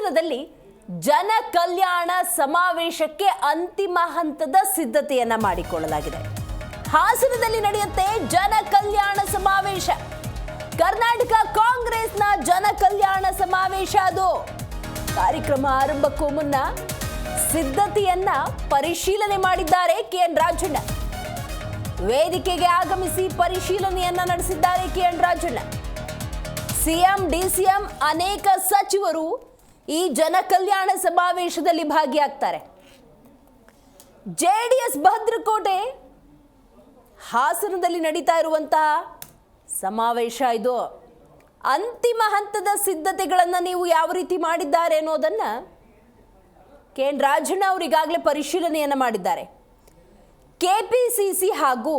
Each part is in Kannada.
ಹಾಸನದಲ್ಲಿ ಜನ ಕಲ್ಯಾಣ ಸಮಾವೇಶಕ್ಕೆ ಅಂತಿಮ ಹಂತದ ಸಿದ್ಧತೆಯನ್ನ ಮಾಡಿಕೊಳ್ಳಲಾಗಿದೆ. ಹಾಸನದಲ್ಲಿ ನಡೆಯುತ್ತೆ ಜನ ಕಲ್ಯಾಣ ಸಮಾವೇಶ. ಕರ್ನಾಟಕ ಕಾಂಗ್ರೆಸ್ನ ಜನ ಕಲ್ಯಾಣ ಸಮಾವೇಶ ಅದು. ಕಾರ್ಯಕ್ರಮ ಆರಂಭಕ್ಕೂ ಮುನ್ನ ಸಿದ್ಧತೆಯನ್ನ ಪರಿಶೀಲನೆ ಮಾಡಿದ್ದಾರೆ ಕೆಎನ್ ರಾಜಣ್ಣ. ವೇದಿಕೆಗೆ ಆಗಮಿಸಿ ಪರಿಶೀಲನೆಯನ್ನ ನಡೆಸಿದ್ದಾರೆ ಕೆಎನ್ ರಾಜಣ್ಣ. ಸಿಎಂ, ಡಿಸಿಎಂ, ಅನೇಕ ಸಚಿವರು ಈ ಜನ ಕಲ್ಯಾಣ ಸಮಾವೇಶದಲ್ಲಿ ಭಾಗಿಯಾಗ್ತಾರೆ. ಜೆಡಿಎಸ್ ಭದ್ರಕೋಟೆ ಹಾಸನದಲ್ಲಿ ನಡೀತಾ ಇರುವಂತಹ ಸಮಾವೇಶ ಇದು. ಅಂತಿಮ ಹಂತದ ಸಿದ್ಧತೆಗಳನ್ನು ನೀವು ಯಾವ ರೀತಿ ಮಾಡಿದ್ದಾರೆ ಅನ್ನೋದನ್ನ ಕೆಎನ್ ರಾಜಣ್ಣ ಅವರು ಈಗಾಗಲೇ ಪರಿಶೀಲನೆಯನ್ನ ಮಾಡಿದ್ದಾರೆ. ಕೆಪಿಸಿಸಿ ಹಾಗೂ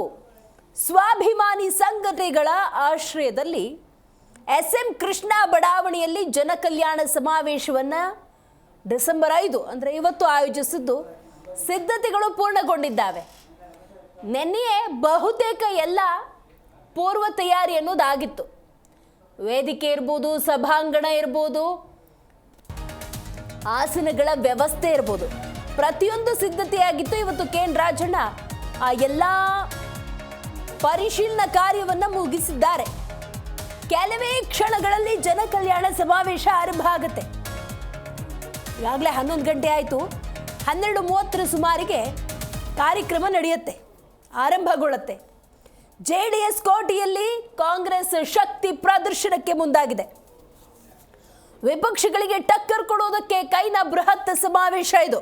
ಸ್ವಾಭಿಮಾನಿ ಸಂಘಟನೆಗಳ ಆಶ್ರಯದಲ್ಲಿ ಎಸ್ಎಂ ಕೃಷ್ಣ ಬಡಾವಣೆಯಲ್ಲಿ ಜನ ಕಲ್ಯಾಣ ಸಮಾವೇಶವನ್ನ ಡಿಸೆಂಬರ್ 5 ಅಂದರೆ ಇವತ್ತು ಆಯೋಜಿಸಿದ್ದು ಸಿದ್ಧತೆಗಳು ಪೂರ್ಣಗೊಂಡಿದ್ದಾವೆ. ನಿನ್ನೆಯೇ ಬಹುತೇಕ ಎಲ್ಲ ಪೂರ್ವ ತಯಾರಿ ಅನ್ನೋದಾಗಿತ್ತು. ವೇದಿಕೆ ಇರ್ಬೋದು, ಸಭಾಂಗಣ ಇರ್ಬೋದು, ಆಸನಗಳ ವ್ಯವಸ್ಥೆ ಇರ್ಬೋದು, ಪ್ರತಿಯೊಂದು ಸಿದ್ಧತೆಯಾಗಿತ್ತು. ಇವತ್ತು ಕೆಎನ್ ರಾಜಣ್ಣ ಆ ಎಲ್ಲ ಪರಿಶೀಲನಾ ಕಾರ್ಯವನ್ನ ಮುಗಿಸಿದ್ದಾರೆ. ಕೆಲವೇ ಕ್ಷಣಗಳಲ್ಲಿ ಜನ ಕಲ್ಯಾಣ ಸಮಾವೇಶ ಆರಂಭ ಆಗುತ್ತೆ. ಈಗಾಗಲೇ 11 ಗಂಟೆ ಆಯಿತು. 12:30 ಸುಮಾರಿಗೆ ಕಾರ್ಯಕ್ರಮ ನಡೆಯುತ್ತೆ, ಆರಂಭಗೊಳ್ಳುತ್ತೆ. ಜೆಡಿಎಸ್ ಕೋಟೆಯಲ್ಲಿ ಕಾಂಗ್ರೆಸ್ ಶಕ್ತಿ ಪ್ರದರ್ಶನಕ್ಕೆ ಮುಂದಾಗಿದೆ. ವಿಪಕ್ಷಗಳಿಗೆ ಟಕ್ಕರ್ ಕೊಡೋದಕ್ಕೆ ಕೈನ ಬೃಹತ್ ಸಮಾವೇಶ ಇದು.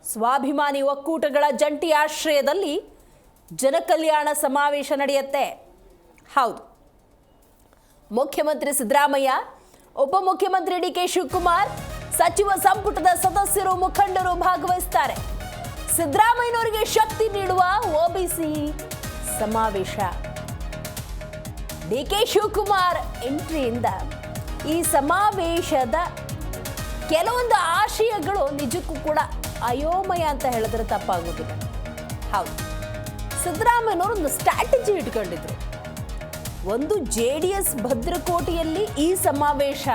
ಸ್ವಾಭಿಮಾನಿ ಒಕ್ಕೂಟಗಳ ಜಂಟಿ ಆಶ್ರಯದಲ್ಲಿ ಜನ ಕಲ್ಯಾಣ ಸಮಾವೇಶ ನಡೆಯುತ್ತೆ. ಹೌದು, ಮುಖ್ಯಮಂತ್ರಿ ಸಿದ್ದರಾಮಯ್ಯ, ಉಪಮುಖ್ಯಮಂತ್ರಿ ಡಿಕೆ ಶಿವಕುಮಾರ್, ಸಚಿವ ಸಂಪುಟದ ಸದಸ್ಯರು, ಮುಖಂಡರು ಭಾಗವಹಿಸುತ್ತಾರೆ. ಸಿದ್ದರಾಮಯ್ಯನವರಿಗೆ ಶಕ್ತಿ ನೀಡುವ ಒಬಿಸಿ ಸಮಾವೇಶ. ಡಿಕೆ ಶಿವಕುಮಾರ್ ಎಂಟ್ರಿಯಿಂದ ಈ ಸಮಾವೇಶದ ಕೆಲವೊಂದು ಆಶಯಗಳು ನಿಜಕ್ಕೂ ಕೂಡ ಅಯೋಮಯ ಅಂತ ಹೇಳಿದ್ರೆ ತಪ್ಪಾಗುವುದಿಲ್ಲ. ಹೌದು, ಸಿದ್ದರಾಮಯ್ಯನವರು ಒಂದು ಸ್ಟ್ರಾಟಜಿ ಇಟ್ಕೊಂಡಿದ್ರು. ಒಂದು ಜೆಡಿಎಸ್ ಭದ್ರಕೋಟೆಯಲ್ಲಿ ಈ ಸಮಾವೇಶ,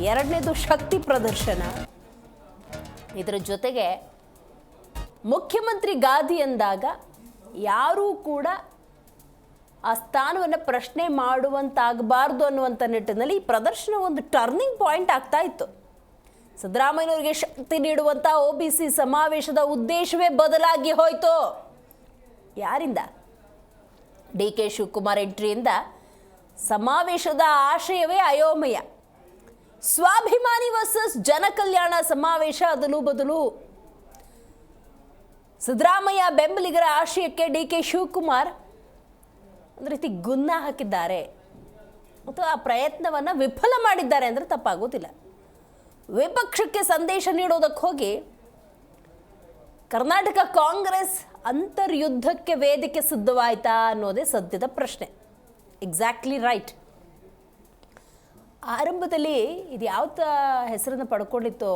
ಎರಡನೇದು ಶಕ್ತಿ ಪ್ರದರ್ಶನ. ಇದರ ಜೊತೆಗೆ ಮುಖ್ಯಮಂತ್ರಿ ಗಾದಿ ಎಂದಾಗ ಯಾರೂ ಕೂಡ ಆ ಸ್ಥಾನವನ್ನು ಪ್ರಶ್ನೆ ಮಾಡುವಂತಾಗಬಾರ್ದು ಅನ್ನುವಂಥ ನಿಟ್ಟಿನಲ್ಲಿ ಈ ಪ್ರದರ್ಶನ ಒಂದು ಟರ್ನಿಂಗ್ ಪಾಯಿಂಟ್ ಆಗ್ತಾ ಇತ್ತು. ಸಿದ್ದರಾಮಯ್ಯನವರಿಗೆ ಶಕ್ತಿ ನೀಡುವಂಥ ಒಬಿಸಿ ಸಮಾವೇಶದ ಉದ್ದೇಶವೇ ಬದಲಾಗಿ ಹೋಯಿತು. ಯಾರಿಂದ? ಡಿಕೆ ಶಿವಕುಮಾರ್ ಎಂಟ್ರಿಯಿಂದ ಸಮಾವೇಶದ ಆಶಯವೇ ಅಯೋಮಯ. ಸ್ವಾಭಿಮಾನಿ ವರ್ಸಸ್ ಜನ ಕಲ್ಯಾಣ ಸಮಾವೇಶ ಅದಲು ಬದಲು. ಸಿದ್ದರಾಮಯ್ಯ ಬೆಂಬಲಿಗರ ಆಶಯಕ್ಕೆ ಡಿಕೆ ಶಿವಕುಮಾರ್ ಒಂದು ರೀತಿ ಗುನ್ನ ಹಾಕಿದ್ದಾರೆ ಮತ್ತು ಆ ಪ್ರಯತ್ನವನ್ನು ವಿಫಲ ಮಾಡಿದ್ದಾರೆ ಅಂದರೆ ತಪ್ಪಾಗೋದಿಲ್ಲ. ವಿಪಕ್ಷಕ್ಕೆ ಸಂದೇಶ ನೀಡೋದಕ್ಕೆ ಹೋಗಿ ಕರ್ನಾಟಕ ಕಾಂಗ್ರೆಸ್ ಅಂತರ್ಯುದ್ಧಕ್ಕೆ ವೇದಿಕೆ ಸಿದ್ಧವಾಯ್ತಾ ಅನ್ನೋದೇ ಸದ್ಯದ ಪ್ರಶ್ನೆ. Exactly right. ಆರಂಭದಲ್ಲಿ ಇದು ಯಾವ ಹೆಸರನ್ನು ಪಡ್ಕೊಂಡಿತ್ತು?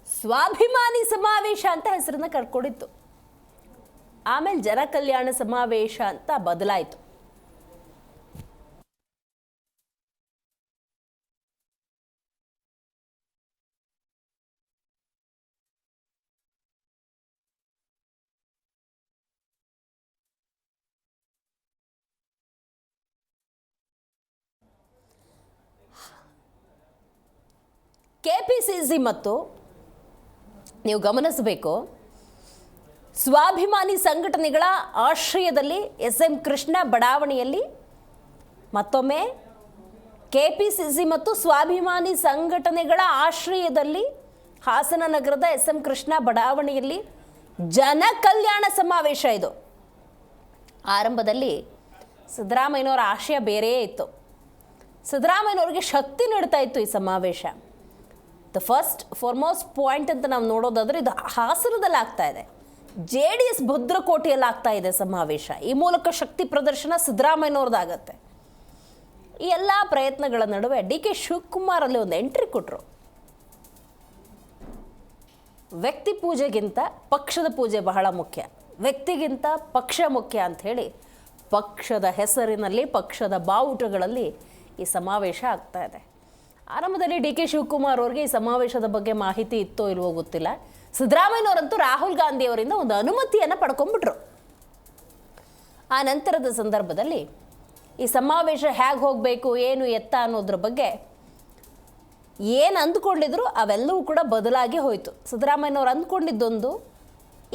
ಸ್ವಾಭಿಮಾನಿ ಸಮಾವೇಶ ಅಂತ ಹೆಸರನ್ನು ಕರ್ಕೊಂಡಿತ್ತು. ಆಮೇಲೆ ಜನ ಕಲ್ಯಾಣ ಸಮಾವೇಶ ಅಂತ ಬದಲಾಯಿತು. ಕೆಪಿಸಿಸಿ ಮತ್ತು ನೀವು ಗಮನಿಸಬೇಕು, ಸ್ವಾಭಿಮಾನಿ ಸಂಘಟನೆಗಳ ಆಶ್ರಯದಲ್ಲಿ ಎಸ್ಎಂ ಕೃಷ್ಣ ಬಡಾವಣೆಯಲ್ಲಿ ಮತ್ತೊಮ್ಮೆ ಕೆಪಿಸಿಸಿ ಮತ್ತು ಸ್ವಾಭಿಮಾನಿ ಸಂಘಟನೆಗಳ ಆಶ್ರಯದಲ್ಲಿ ಹಾಸನ ನಗರದ ಎಸ್ಎಂ ಕೃಷ್ಣ ಬಡಾವಣೆಯಲ್ಲಿ ಜನ ಕಲ್ಯಾಣ ಸಮಾವೇಶ ಇದು. ಆರಂಭದಲ್ಲಿ ಸಿದ್ದರಾಮಯ್ಯನವರ ಆಶಯ ಬೇರೆಯೇ ಇತ್ತು. ಸಿದ್ದರಾಮಯ್ಯನವರಿಗೆ ಶಕ್ತಿ ನೀಡ್ತಾ ಇತ್ತು ಈ ಸಮಾವೇಶ. ದ ಫಸ್ಟ್ ಫಾರ್ಮೋಸ್ಟ್ ಪಾಯಿಂಟ್ ಅಂತ ನಾವು ನೋಡೋದಾದ್ರೆ ಇದು ಹಾಸನದಲ್ಲಿ ಆಗ್ತಾ ಇದೆ. ಜೆಡಿಎಸ್ ಭದ್ರಕೋಟೆಯಲ್ಲಿ ಆಗ್ತಾ ಇದೆ ಸಮಾವೇಶ. ಈ ಮೂಲಕ ಶಕ್ತಿ ಪ್ರದರ್ಶನ ಸಿದ್ದರಾಮಯ್ಯನವ್ರದ್ದಾಗತ್ತೆ. ಈ ಎಲ್ಲ ಪ್ರಯತ್ನಗಳ ನಡುವೆ ಡಿಕೆ ಶಿವಕುಮಾರ್ ಅಲ್ಲಿ ಒಂದು ಎಂಟ್ರಿ ಕೊಟ್ಟರು. ವ್ಯಕ್ತಿ ಪೂಜೆಗಿಂತ ಪಕ್ಷದ ಪೂಜೆ ಬಹಳ ಮುಖ್ಯ, ವ್ಯಕ್ತಿಗಿಂತ ಪಕ್ಷ ಮುಖ್ಯ ಅಂತ ಹೇಳಿ ಪಕ್ಷದ ಹೆಸರಿನಲ್ಲಿ ಪಕ್ಷದ ಬಾವುಟಗಳಲ್ಲಿ ಈ ಸಮಾವೇಶ ಆಗ್ತಾ ಇದೆ. ಆರಂಭದಲ್ಲಿ ಡಿ ಕೆ ಶಿವಕುಮಾರ್ ಅವ್ರಿಗೆ ಈ ಸಮಾವೇಶದ ಬಗ್ಗೆ ಮಾಹಿತಿ ಇತ್ತೋ ಇಲ್ವೋ ಗೊತ್ತಿಲ್ಲ. ಸಿದ್ದರಾಮಯ್ಯನವರಂತೂ ರಾಹುಲ್ ಗಾಂಧಿ ಅವರಿಂದ ಒಂದು ಅನುಮತಿಯನ್ನು ಪಡ್ಕೊಂಡ್ಬಿಟ್ರು. ಆ ನಂತರದ ಸಂದರ್ಭದಲ್ಲಿ ಈ ಸಮಾವೇಶ ಹೇಗೆ ಹೋಗಬೇಕು, ಏನು ಎತ್ತ ಅನ್ನೋದ್ರ ಬಗ್ಗೆ ಏನು ಅಂದ್ಕೊಂಡಿದ್ರು ಅವೆಲ್ಲವೂ ಕೂಡ ಬದಲಾಗಿ ಹೋಯಿತು. ಸಿದ್ದರಾಮಯ್ಯನವ್ರು ಅಂದ್ಕೊಂಡಿದ್ದೊಂದು,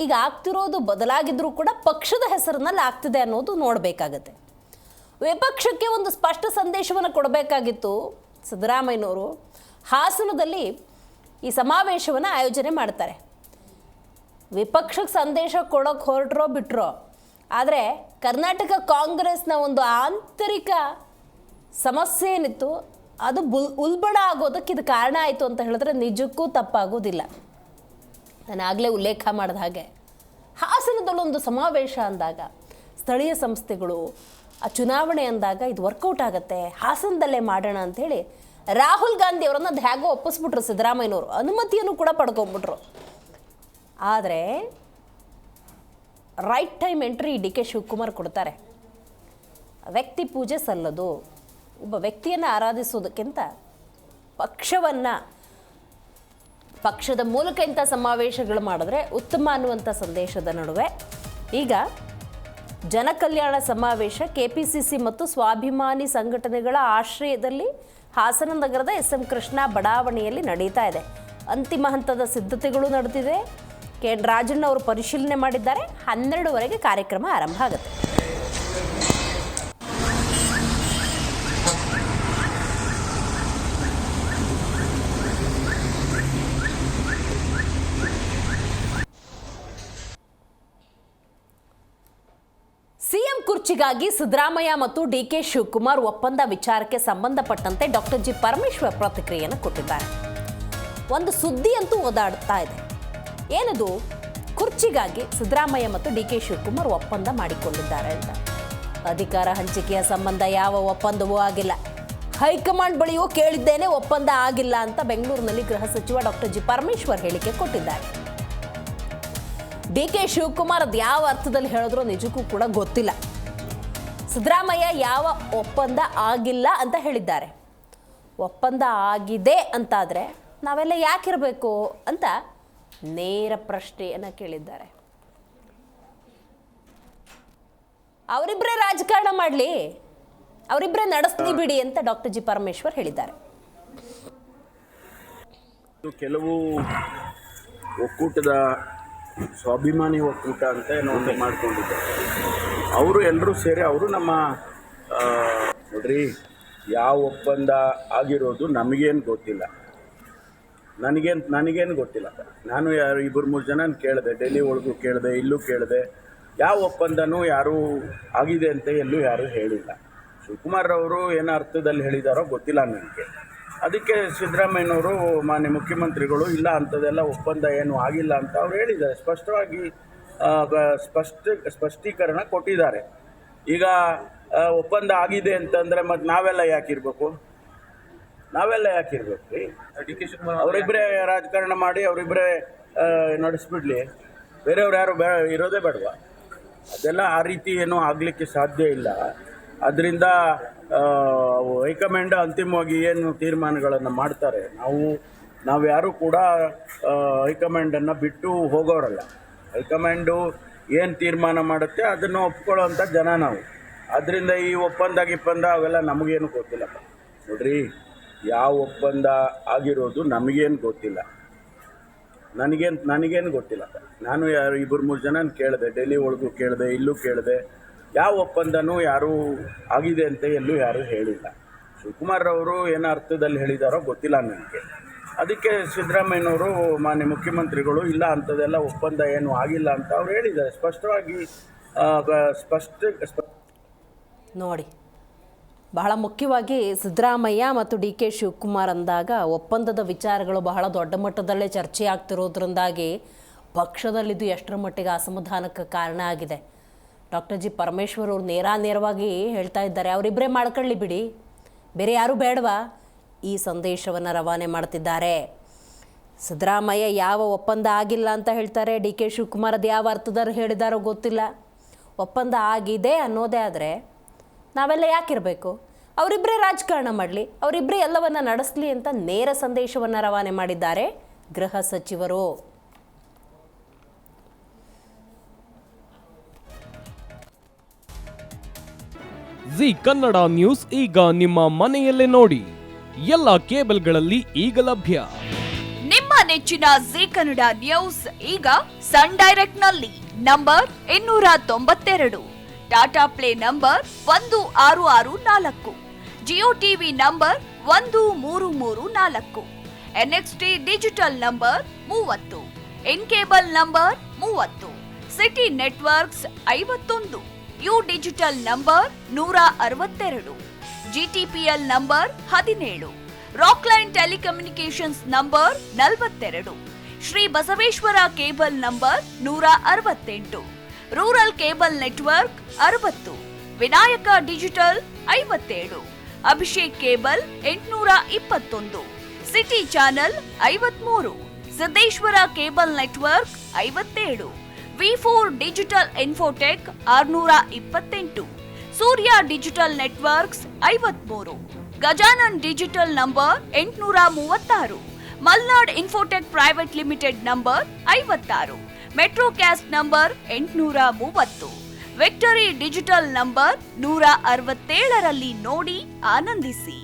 ಈಗ ಆಗ್ತಿರೋದು ಬದಲಾಗಿದ್ರೂ ಕೂಡ ಪಕ್ಷದ ಹೆಸರಿನಲ್ಲಿ ಆಗ್ತಿದೆ ಅನ್ನೋದು ನೋಡಬೇಕಾಗತ್ತೆ. ವಿಪಕ್ಷಕ್ಕೆ ಒಂದು ಸ್ಪಷ್ಟ ಸಂದೇಶವನ್ನು ಕೊಡಬೇಕಾಗಿತ್ತು ಸಿದ್ದರಾಮಯ್ಯನವರು. ಹಾಸನದಲ್ಲಿ ಈ ಸಮಾವೇಶವನ್ನು ಆಯೋಜನೆ ಮಾಡ್ತಾರೆ. ವಿಪಕ್ಷಕ್ಕೆ ಸಂದೇಶ ಕೊಡೋಕೆ ಹೊರಟ್ರೋ ಬಿಟ್ರೋ, ಆದರೆ ಕರ್ನಾಟಕ ಕಾಂಗ್ರೆಸ್ನ ಒಂದು ಆಂತರಿಕ ಸಮಸ್ಯೆ ಏನಿತ್ತು ಅದು ಉಲ್ಬಣ ಆಗೋದಕ್ಕೆ ಇದು ಕಾರಣ ಆಯಿತು ಅಂತ ಹೇಳಿದ್ರೆ ನಿಜಕ್ಕೂ ತಪ್ಪಾಗೋದಿಲ್ಲ. ನಾನು ಆಗಲೇ ಉಲ್ಲೇಖ ಮಾಡಿದ ಹಾಗೆ ಹಾಸನದಲ್ಲೊಂದು ಸಮಾವೇಶ ಅಂದಾಗ, ಸ್ಥಳೀಯ ಸಂಸ್ಥೆಗಳು ಆ ಚುನಾವಣೆ ಅಂದಾಗ ಇದು ವರ್ಕೌಟ್ ಆಗುತ್ತೆ, ಹಾಸನದಲ್ಲೇ ಮಾಡೋಣ ಅಂಥೇಳಿ ರಾಹುಲ್ ಗಾಂಧಿ ಅವರನ್ನು ಅದು ಹೇಗೋ ಒಪ್ಪಿಸ್ಬಿಟ್ರು ಸಿದ್ದರಾಮಯ್ಯನವರು. ಅನುಮತಿಯನ್ನು ಕೂಡ ಪಡ್ಕೊಂಡ್ಬಿಟ್ರು. ಆದರೆ right time entry D K Shivakumar ಕೊಡ್ತಾರೆ. ವ್ಯಕ್ತಿ ಪೂಜೆ ಸಲ್ಲದು. ಒಬ್ಬ ವ್ಯಕ್ತಿಯನ್ನು ಆರಾಧಿಸೋದಕ್ಕಿಂತ ಪಕ್ಷದ ಮೂಲಕ ಇಂಥ ಸಮಾವೇಶಗಳು ಮಾಡಿದ್ರೆ ಉತ್ತಮ ಅನ್ನುವಂಥ ಸಂದೇಶದ ನಡುವೆ ಈಗ ಜನಕಲ್ಯಾಣ ಸಮಾವೇಶ ಕೆಪಿಸಿಸಿ ಮತ್ತು ಸ್ವಾಭಿಮಾನಿ ಸಂಘಟನೆಗಳ ಆಶ್ರಯದಲ್ಲಿ ಹಾಸನ ನಗರದ ಎಸ್.ಎಂ. ಕೃಷ್ಣ ಬಡಾವಣೆಯಲ್ಲಿ ನಡೀತಾ ಇದೆ. ಅಂತಿಮ ಹಂತದ ಸಿದ್ಧತೆಗಳು ನಡೆದಿದೆ. ಕೆ.ಎನ್. ರಾಜಣ್ಣ ಅವರು ಪರಿಶೀಲನೆ ಮಾಡಿದ್ದಾರೆ. 12ವರೆಗೆ ಕಾರ್ಯಕ್ರಮ ಆರಂಭ ಆಗುತ್ತೆ. ಸಿಎಂ ಕುರ್ಚಿಗಾಗಿ ಸಿದ್ದರಾಮಯ್ಯ ಮತ್ತು ಡಿ ಕೆ ಶಿವಕುಮಾರ್ ಒಪ್ಪಂದ ವಿಚಾರಕ್ಕೆ ಸಂಬಂಧಪಟ್ಟಂತೆ ಡಾಕ್ಟರ್ ಜಿ ಪರಮೇಶ್ವರ್ ಪ್ರತಿಕ್ರಿಯೆಯನ್ನು ಕೊಟ್ಟಿದ್ದಾರೆ. ಒಂದು ಸುದ್ದಿ ಅಂತೂ ಓದಾಡ್ತಾ ಇದೆ. ಏನದು? ಕುರ್ಚಿಗಾಗಿ ಸಿದ್ದರಾಮಯ್ಯ ಮತ್ತು ಡಿ ಕೆ ಶಿವಕುಮಾರ್ ಒಪ್ಪಂದ ಮಾಡಿಕೊಂಡಿದ್ದಾರೆ ಅಂತ. ಅಧಿಕಾರ ಹಂಚಿಕೆಯ ಸಂಬಂಧ ಯಾವ ಒಪ್ಪಂದವೂ ಆಗಿಲ್ಲ. ಹೈಕಮಾಂಡ್ ಬಳಿಯೂ ಕೇಳಿದ್ದೇನೆ, ಒಪ್ಪಂದ ಆಗಿಲ್ಲ ಅಂತ ಬೆಂಗಳೂರಿನಲ್ಲಿ ಗೃಹ ಸಚಿವ ಡಾಕ್ಟರ್ ಜಿ ಪರಮೇಶ್ವರ್ ಹೇಳಿಕೆ ಕೊಟ್ಟಿದ್ದಾರೆ. ಡಿ ಕೆ ಶಿವಕುಮಾರ್ ಅದು ಯಾವ ಅರ್ಥದಲ್ಲಿ ಹೇಳಿದ್ರೋ ನಿಜಕ್ಕೂ ಕೂಡ ಗೊತ್ತಿಲ್ಲ. ಸಿದ್ದರಾಮಯ್ಯ ಯಾವ ಒಪ್ಪಂದ ಆಗಿಲ್ಲ ಅಂತ ಹೇಳಿದ್ದಾರೆ. ಒಪ್ಪಂದ ಆಗಿದೆ ಅಂತಾದರೆ ನಾವೆಲ್ಲ ಯಾಕಿರಬೇಕು ಅಂತ ನೇರ ಪ್ರಶ್ನೆಯನ್ನು ಕೇಳಿದ್ದಾರೆ. ಅವರಿಬ್ಬರೇ ರಾಜಕಾರಣ ಮಾಡಲಿ, ಅವರಿಬ್ಬರೇ ನಡೆಸಲಿ ಬಿಡಿ ಅಂತ ಡಾಕ್ಟರ್ ಜಿ ಪರಮೇಶ್ವರ್ ಹೇಳಿದ್ದಾರೆ. ಕೆಲವು ಒಕ್ಕೂಟದ ಸ್ವಾಭಿಮಾನಿ ಒಕ್ಕೂಟ ಅಂತ ಏನೋ ಒಂದು ಮಾಡ್ಕೊಂಡಿದ್ದಾರೆ. ಅವರು ಎಲ್ಲರೂ ಸೇರಿ ಅವರು ನಮ್ಮ ನೋಡ್ರಿ, ಯಾವ ಒಪ್ಪಂದ ಆಗಿರೋದು ನಮಗೇನು ಗೊತ್ತಿಲ್ಲ, ನನಗೇನು ಗೊತ್ತಿಲ್ಲ. ನಾನು ಯಾರು 2-3 ಜನ ಕೇಳಿದೆ, ಡೆಲ್ಲಿ ಒಳಗೂ ಕೇಳಿದೆ, ಇಲ್ಲೂ ಕೇಳಿದೆ. ಯಾವ ಒಪ್ಪಂದನೂ ಯಾರೂ ಆಗಿದೆ ಅಂತ ಎಲ್ಲೂ ಯಾರೂ ಹೇಳಿಲ್ಲ. ಶಿವಕುಮಾರ್ ಅವರು ಏನೋ ಅರ್ಥದಲ್ಲಿ ಹೇಳಿದಾರೋ ಗೊತ್ತಿಲ್ಲ ನನಗೆ. ಅದಕ್ಕೆ ಸಿದ್ದರಾಮಯ್ಯನವರು ಮಾನ್ಯ ಮುಖ್ಯಮಂತ್ರಿಗಳು ಇಲ್ಲ ಅಂಥದ್ದೆಲ್ಲ ಒಪ್ಪಂದ ಏನು ಆಗಿಲ್ಲ ಅಂತ ಅವ್ರು ಹೇಳಿದ್ದಾರೆ. ಸ್ಪಷ್ಟವಾಗಿ ಸ್ಪಷ್ಟೀಕರಣ ಕೊಟ್ಟಿದ್ದಾರೆ. ಈಗ ಒಪ್ಪಂದ ಆಗಿದೆ ಅಂತಂದರೆ ಮತ್ತು ನಾವೆಲ್ಲ ಯಾಕಿರ್ಬೇಕು ರೀ? ಡಿ ಕೆ ಶಿವಕುಮಾರ್ ಅವರಿಬ್ಬರೇ ರಾಜಕಾರಣ ಮಾಡಿ ಅವರಿಬ್ಬರೇ ನಡೆಸ್ಬಿಡ್ಲಿ, ಬೇರೆಯವ್ರು ಯಾರು ಇರೋದೇ ಬೇಡವಾ? ಅದೆಲ್ಲ ಆ ರೀತಿ ಏನೂ ಆಗಲಿಕ್ಕೆ ಸಾಧ್ಯ ಇಲ್ಲ. ಅದರಿಂದ ಹೈಕಮಾಂಡ್ ಅಂತಿಮವಾಗಿ ಏನು ತೀರ್ಮಾನಗಳನ್ನು ಮಾಡ್ತಾರೆ, ನಾವು ಯಾರೂ ಕೂಡ ಹೈಕಮಾಂಡನ್ನು ಬಿಟ್ಟು ಹೋಗೋರಲ್ಲ. ಹೈಕಮಾಂಡು ಏನು ತೀರ್ಮಾನ ಮಾಡುತ್ತೆ ಅದನ್ನು ಒಪ್ಕೊಳ್ಳೋವಂಥ ಜನ ನಾವು. ಆದ್ದರಿಂದ ಈ ಒಪ್ಪಂದ ಅವೆಲ್ಲ ನಮಗೇನು ಗೊತ್ತಿಲ್ಲಪ್ಪ. ನೋಡ್ರಿ, ಯಾವ ಒಪ್ಪಂದ ಆಗಿರೋದು ನಮಗೇನು ಗೊತ್ತಿಲ್ಲ, ನನಗೇನು ಗೊತ್ತಿಲ್ಲಪ್ಪ. ನಾನು 2-3 ಜನ ಕೇಳಿದೆ, ಡೆಲ್ಲಿ ಒಳಗೂ ಕೇಳಿದೆ, ಇಲ್ಲೂ ಕೇಳಿದೆ. ಯಾವ ಒಪ್ಪಂದನೂ ಯಾರೂ ಆಗಿದೆ ಅಂತ ಎಲ್ಲೂ ಯಾರೂ ಹೇಳಿಲ್ಲ. ಶಿವಕುಮಾರ್ ಅವರು ಏನೋ ಅರ್ಥದಲ್ಲಿ ಹೇಳಿದಾರೋ ಗೊತ್ತಿಲ್ಲ ನನಗೆ. ಅದಕ್ಕೆ ಸಿದ್ದರಾಮಯ್ಯನವರು ಮಾನ್ಯ ಮುಖ್ಯಮಂತ್ರಿಗಳು ಇಲ್ಲ ಅಂಥದ್ದೆಲ್ಲ ಒಪ್ಪಂದ ಏನು ಆಗಿಲ್ಲ ಅಂತ ಅವ್ರು ಹೇಳಿದ್ದಾರೆ. ಸ್ಪಷ್ಟವಾಗಿ ನೋಡಿ, ಬಹಳ ಮುಖ್ಯವಾಗಿ ಸಿದ್ದರಾಮಯ್ಯ ಮತ್ತು ಡಿ ಕೆ ಶಿವಕುಮಾರ್ ಅಂದಾಗ ಒಪ್ಪಂದದ ವಿಚಾರಗಳು ಬಹಳ ದೊಡ್ಡ ಮಟ್ಟದಲ್ಲೇ ಚರ್ಚೆ ಆಗ್ತಿರೋದ್ರಿಂದಾಗಿ ಪಕ್ಷದಲ್ಲಿದ್ದು ಎಷ್ಟರ ಮಟ್ಟಿಗೆ ಅಸಮಾಧಾನಕ್ಕೆ ಕಾರಣ ಆಗಿದೆ. ಡಾಕ್ಟರ್ ಜಿ ಪರಮೇಶ್ವರ್ ಅವರು ನೇರವಾಗಿ ಹೇಳ್ತಾ ಇದ್ದಾರೆ, ಅವರಿಬ್ಬರೇ ಮಾಡ್ಕೊಳ್ಳಿ ಬಿಡಿ, ಬೇರೆ ಯಾರೂ ಬೇಡವಾ? ಈ ಸಂದೇಶವನ್ನು ರವಾನೆ ಮಾಡ್ತಿದ್ದಾರೆ. ಸಿದ್ದರಾಮಯ್ಯ ಯಾವ ಒಪ್ಪಂದ ಆಗಿಲ್ಲ ಅಂತ ಹೇಳ್ತಾರೆ. ಡಿ ಕೆ ಶಿವಕುಮಾರ್ ಅದು ಯಾವ ಅರ್ಥದಲ್ಲಿ ಹೇಳಿದಾರೋ ಗೊತ್ತಿಲ್ಲ. ಒಪ್ಪಂದ ಆಗಿದೆ ಅನ್ನೋದೇ ಆದರೆ ನಾವೆಲ್ಲ ಯಾಕಿರಬೇಕು? ಅವರಿಬ್ಬರೇ ರಾಜಕಾರಣ ಮಾಡಲಿ, ಅವರಿಬ್ಬರೇ ಎಲ್ಲವನ್ನ ನಡೆಸಲಿ ಅಂತ ನೇರ ಸಂದೇಶವನ್ನು ರವಾನೆ ಮಾಡಿದ್ದಾರೆ ಗೃಹ ಸಚಿವರು. ಜಿ ಕನ್ನಡ ನ್ಯೂಸ್ ಈಗ ನಿಮ್ಮ ಮನೆಯಲ್ಲೇ ನೋಡಿ. ಎಲ್ಲ ಕೇಬಲ್ಗಳಲ್ಲಿ ಈಗ ಲಭ್ಯ. ನಿಮ್ಮ ನೆಚ್ಚಿನ ಜಿ ಕನ್ನಡ ನ್ಯೂಸ್ ಈಗ ಸನ್ ಡೈರೆಕ್ಟ್ ನಲ್ಲಿ number 292, Tata play number 1664, Jio TV number 1334, NXT digital number 30, in cable number 30, city networks 51, U digital number 162, GTPL number 17, Rockline telecommunications number 42, Shri Basaveshwara cable number 168, rural cable network 60, Vinayaka digital 57, Abhishek cable 821, city channel 53, Siddeshwara cable network 57, V4 digital Infotech 628, Surya digital networks 53, Gajanan digital number 836, Malnad Infotech private limited number 56, Metrocast number 830, Victory Digital number 167ರಲ್ಲಿ ನೋಡಿ ಆನಂದಿಸಿ.